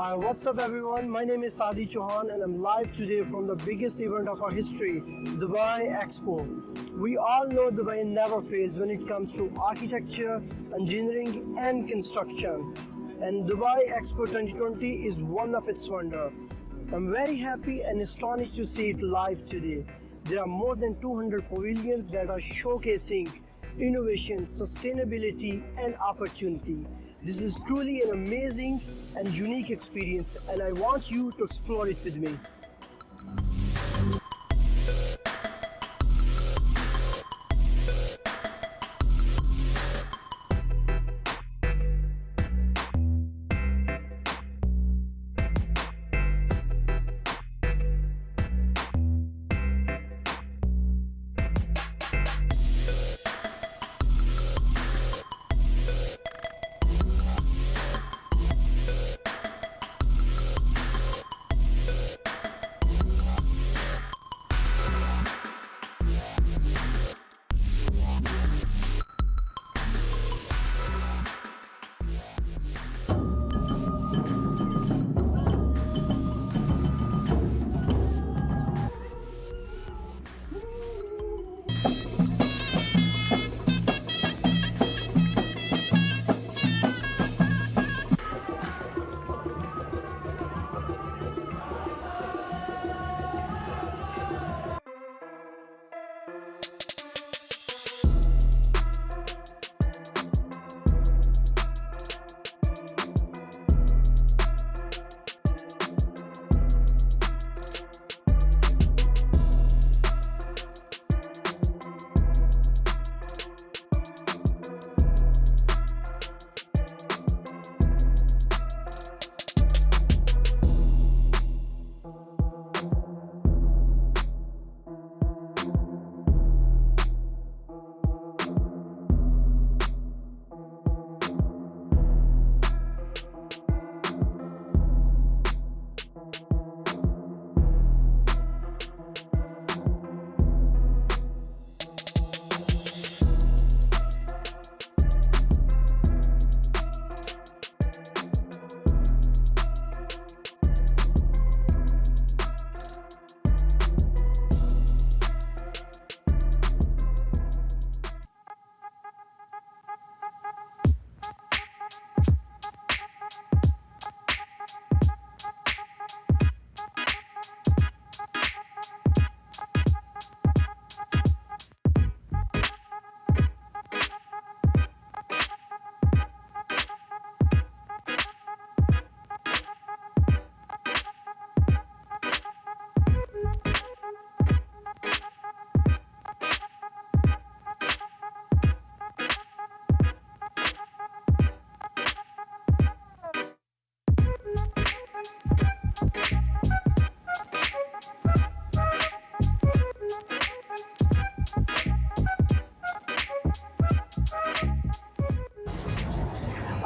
Hi, what's up everyone? My name is Saady Chohan and I'm live today from the biggest event of our history, Dubai Expo. We all know Dubai never fails when it comes to architecture, engineering and construction. And Dubai Expo 2020 is one of its wonders. I'm very happy and astonished to see it live today. There are more than 200 pavilions that are showcasing innovation, sustainability and opportunity. This is truly an amazing and unique experience and I want you to explore it with me.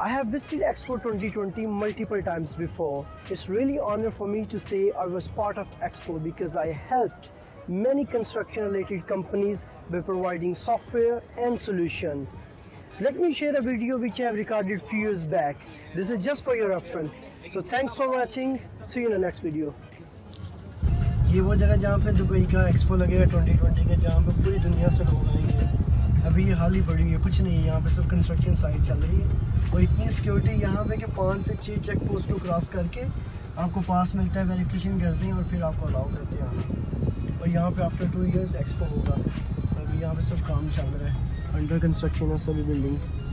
I have visited Expo 2020 multiple times before. It's really honor for me to say I was part of Expo because I helped many construction related companies by providing software and solution. Let me share a video which I have recorded few years back. This is just for your reference. So thanks for watching. See you in the next video. ये वो जगह जहाँ पे Dubai का expo लगेगा 2020 के, जहाँ पे पूरी दुनिया से लोग आएंगे। अभी ये हाल ही पड़ी हुई है, कुछ नहीं है, यहाँ पे सब कंस्ट्रक्शन साइट चल रही है और इतनी सिक्योरिटी यहाँ पे कि 5 से 6 चेक पोस्ट को क्रॉस करके आपको पास मिलता है, वेरिफिकेशन करते हैं और फिर आपको अलाउ करते हैं आना। और यहाँ पे आफ्टर 2 इयर्स एक्सपो होगा। अभी यहाँ पे सब काम चल रहा है, अंडर कंस्ट्रक्शन है सभी बिल्डिंग्स।